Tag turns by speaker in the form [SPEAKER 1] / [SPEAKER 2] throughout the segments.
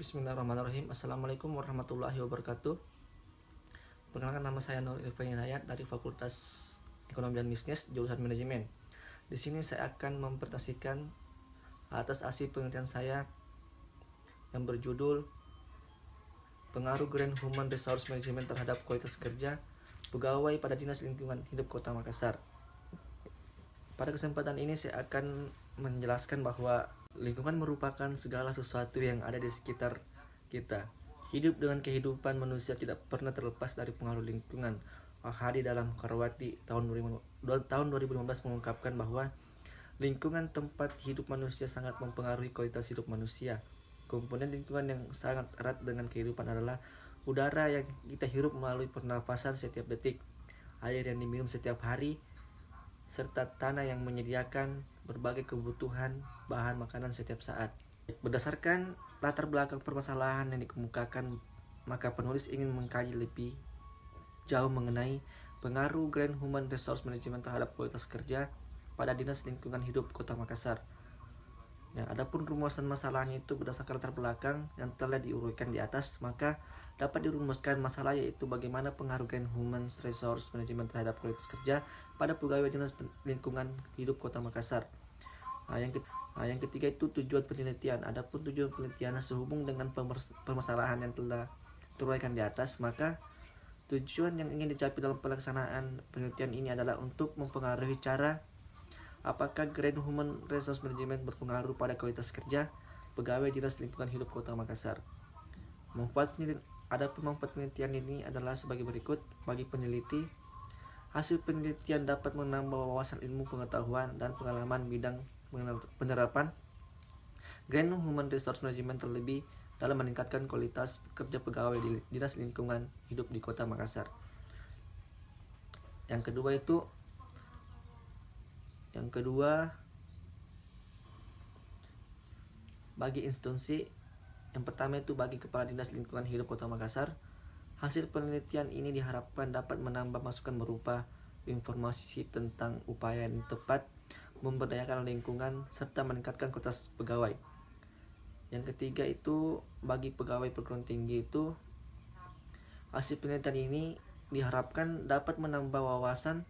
[SPEAKER 1] Bismillahirrahmanirrahim. Assalamualaikum warahmatullahi wabarakatuh. Perkenalkan, nama saya Nur Irfan Hidayat dari Fakultas Ekonomi dan Bisnis jurusan Manajemen. Di sini saya akan mempresentasikan atas hasil penelitian saya yang berjudul Pengaruh Grand Human Resource Management terhadap kualitas kerja pegawai pada Dinas Lingkungan Hidup Kota Makassar. Pada kesempatan ini saya akan menjelaskan bahwa lingkungan merupakan segala sesuatu yang ada di sekitar kita. Hidup dengan kehidupan manusia tidak pernah terlepas dari pengaruh lingkungan. Al-Hadi dalam Karawati tahun 2015 mengungkapkan bahwa lingkungan tempat hidup manusia sangat mempengaruhi kualitas hidup manusia. Komponen lingkungan yang sangat erat dengan kehidupan adalah udara yang kita hirup melalui pernapasan setiap detik, air yang diminum setiap hari, serta tanah yang menyediakan berbagai kebutuhan bahan makanan setiap saat. Berdasarkan latar belakang permasalahan yang dikemukakan, maka penulis ingin mengkaji lebih jauh mengenai pengaruh Grand Human Resource Management terhadap kualitas kerja pada Dinas Lingkungan Hidup Kota Makassar. Adapun rumusan masalahnya itu berdasarkan latar belakang yang telah diuraikan di atas, maka dapat dirumuskan masalah yaitu bagaimana pengaruh Grand Human Resource Management terhadap kualitas kerja pada pegawai Dinas Lingkungan Hidup Kota Makassar. Yang ketiga itu tujuan penelitian. Adapun tujuan penelitian sehubung dengan permasalahan yang telah teruraikan di atas, maka tujuan yang ingin dicapai dalam pelaksanaan penelitian ini adalah untuk mempengaruhi cara apakah Grand Human Resource Management berpengaruh pada kualitas kerja pegawai Dinas Lingkungan Hidup Kota Makassar. Adapun manfaat penelitian ini adalah sebagai berikut. Bagi peneliti, hasil penelitian dapat menambah wawasan ilmu pengetahuan dan pengalaman bidang penerapan Grand Human Resource Management, terlebih dalam meningkatkan kualitas kerja pegawai di Dinas Lingkungan Hidup di Kota Makassar. Yang kedua, bagi instansi, yang pertama itu bagi Kepala Dinas Lingkungan Hidup Kota Makassar, hasil penelitian ini diharapkan dapat menambah masukan berupa informasi tentang upaya yang tepat memberdayakan lingkungan serta meningkatkan kualitas pegawai. Yang ketiga itu bagi pegawai perguruan tinggi itu, hasil penelitian ini diharapkan dapat menambah wawasan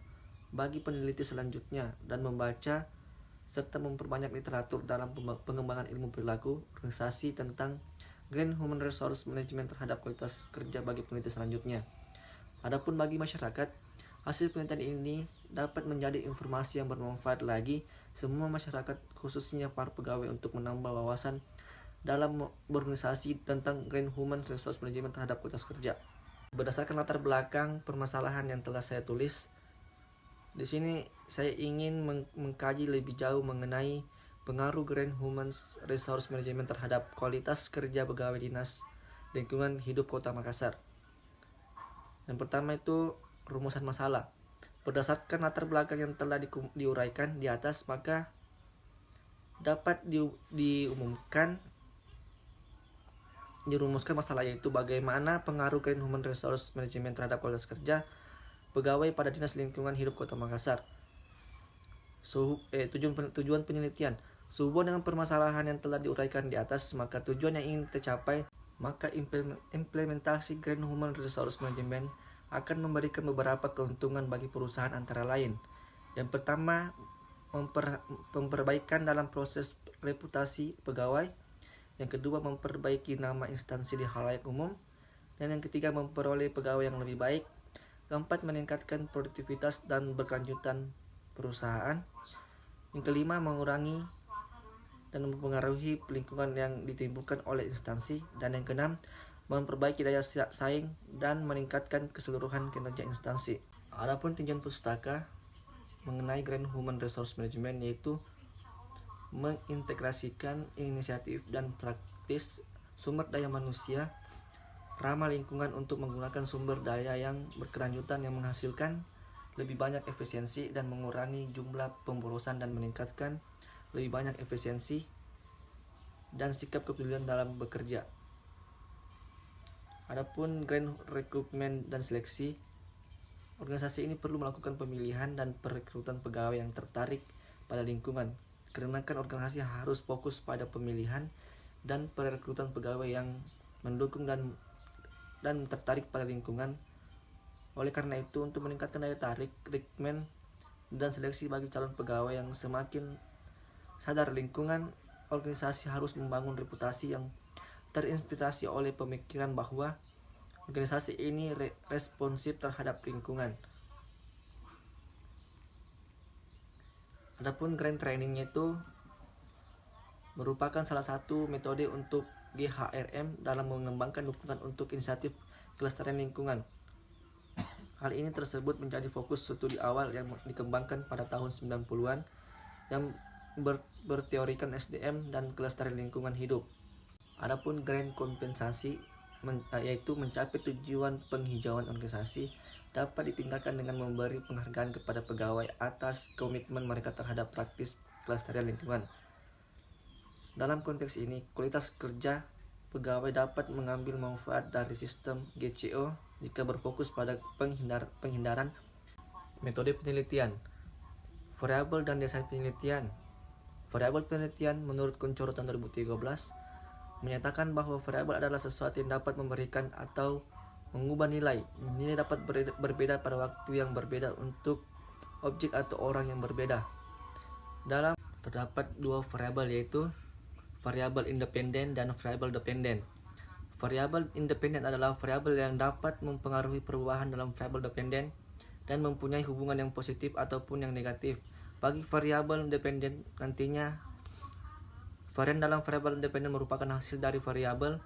[SPEAKER 1] bagi peneliti selanjutnya dan membaca serta memperbanyak literatur dalam pengembangan ilmu perilaku organisasi tentang Grand Human Resource Management terhadap kualitas kerja bagi peneliti selanjutnya. Adapun bagi masyarakat, hasil penelitian ini dapat menjadi informasi yang bermanfaat lagi semua masyarakat, khususnya para pegawai, untuk menambah wawasan dalam berorganisasi tentang Grand Human Resource Management terhadap kualitas kerja. Berdasarkan latar belakang permasalahan yang telah saya tulis, di sini saya ingin mengkaji lebih jauh mengenai pengaruh Grand Human Resource Management terhadap kualitas kerja pegawai Dinas Lingkungan Hidup Kota Makassar. Yang pertama itu rumusan masalah. Berdasarkan latar belakang yang telah diuraikan di atas, maka dapat dirumuskan masalah yaitu bagaimana pengaruh Grand Human Resource Management terhadap kualitas kerja pegawai pada Dinas Lingkungan Hidup Kota Makassar. Tujuan penelitian. Sehubungan dengan permasalahan yang telah diuraikan di atas, maka tujuan yang ingin tercapai, maka implementasi Grand Human Resource Management akan memberikan beberapa keuntungan bagi perusahaan, antara lain. Yang pertama, memperbaikan dalam proses reputasi pegawai. Yang kedua, memperbaiki nama instansi di khalayak umum. Dan yang ketiga, memperoleh pegawai yang lebih baik. Keempat, meningkatkan produktivitas dan berkelanjutan perusahaan. Yang kelima, mengurangi dan mempengaruhi lingkungan yang ditimbulkan oleh instansi. Dan yang keenam, memperbaiki daya saing dan meningkatkan keseluruhan kinerja instansi. Adapun tinjauan pustaka mengenai Grand Human Resource Management yaitu mengintegrasikan inisiatif dan praktis sumber daya manusia ramah lingkungan untuk menggunakan sumber daya yang berkelanjutan yang menghasilkan lebih banyak efisiensi dan mengurangi jumlah pemborosan dan meningkatkan lebih banyak efisiensi dan sikap kepedulian dalam bekerja. Adapun Grand Recruitment dan Seleksi, organisasi ini perlu melakukan pemilihan dan perekrutan pegawai yang tertarik pada lingkungan. Dikarenakan organisasi harus fokus pada pemilihan dan perekrutan pegawai yang mendukung dan tertarik pada lingkungan. Oleh karena itu, untuk meningkatkan daya tarik, rekrutmen dan seleksi bagi calon pegawai yang semakin sadar lingkungan, organisasi harus membangun reputasi yang terinspirasi oleh pemikiran bahwa organisasi ini responsif terhadap lingkungan. Adapun grand trainingnya itu merupakan salah satu metode untuk GHRM dalam mengembangkan dukungan untuk inisiatif kelestarian lingkungan. Hal ini tersebut menjadi fokus studi awal yang dikembangkan pada tahun 90-an yang berteorikan SDM dan kelestarian lingkungan hidup. Adapun grand kompensasi yaitu mencapai tujuan penghijauan organisasi dapat ditingkatkan dengan memberi penghargaan kepada pegawai atas komitmen mereka terhadap praktis kelestarian lingkungan. Dalam konteks ini, kualitas kerja pegawai dapat mengambil manfaat dari sistem GCO jika berfokus pada penghindaran metode penelitian, variabel dan desain penelitian. Variabel penelitian menurut Kuncoro tahun 2013 menyatakan bahwa variabel adalah sesuatu yang dapat memberikan atau mengubah nilai. Nilai dapat berbeda pada waktu yang berbeda untuk objek atau orang yang berbeda. Dalam terdapat dua variabel, yaitu variabel independen dan variabel dependen. Variabel independen adalah variabel yang dapat mempengaruhi perubahan dalam variabel dependen dan mempunyai hubungan yang positif ataupun yang negatif. Bagi variabel dependen, nantinya varian dalam variabel independen merupakan hasil dari variabel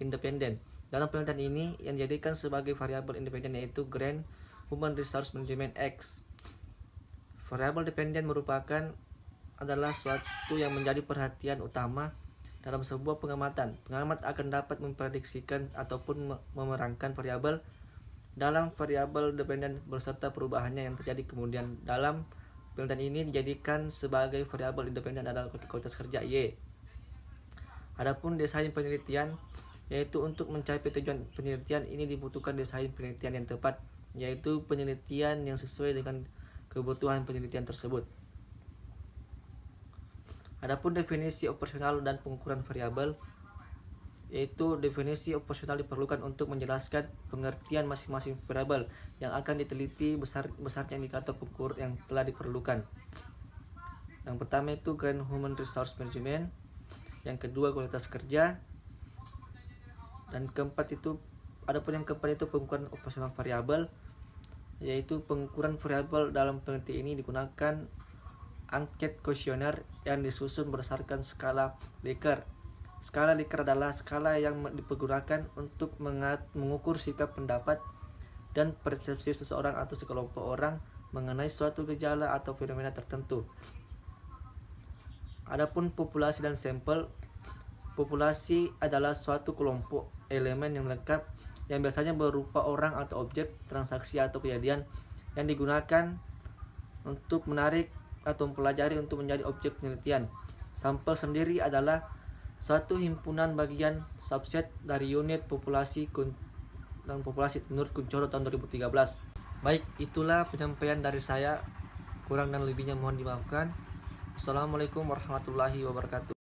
[SPEAKER 1] independen. Dalam penelitian ini, yang dijadikan sebagai variabel independen yaitu Grand Human Resource Management X. Variabel dependen adalah suatu yang menjadi perhatian utama dalam sebuah pengamatan. Pengamat akan dapat memprediksikan ataupun memerangkan variabel dalam variabel dependen beserta perubahannya yang terjadi kemudian. Dalam penelitian ini dijadikan sebagai variabel independen adalah kualitas kerja Y. Adapun desain penelitian, yaitu untuk mencapai tujuan penelitian ini dibutuhkan desain penelitian yang tepat, yaitu penelitian yang sesuai dengan kebutuhan penelitian tersebut. Adapun definisi operasional dan pengukuran variabel, yaitu definisi operasional diperlukan untuk menjelaskan pengertian masing-masing variabel yang akan diteliti besarnya indikator pengukur yang telah diperlukan. Yang pertama itu Grand Human Resource Management, yang kedua kualitas kerja, dan keempat itu pengukuran operasional variabel, yaitu pengukuran variabel dalam penelitian ini digunakan angket kuesioner yang disusun berdasarkan skala Likert. Skala Likert adalah skala yang dipergunakan untuk mengukur sikap, pendapat, dan persepsi seseorang atau sekelompok orang mengenai suatu gejala atau fenomena tertentu. Adapun populasi dan sampel, populasi adalah suatu kelompok elemen yang lengkap yang biasanya berupa orang atau objek, transaksi atau kejadian yang digunakan untuk menarik atau mempelajari untuk menjadi objek penelitian. Sampel sendiri adalah suatu himpunan bagian subset dari unit populasi dan populasi menurut Kuncoro tahun 2013. Baik, itulah penyampaian dari saya. Kurang dan lebihnya mohon dimaafkan. Assalamualaikum warahmatullahi wabarakatuh.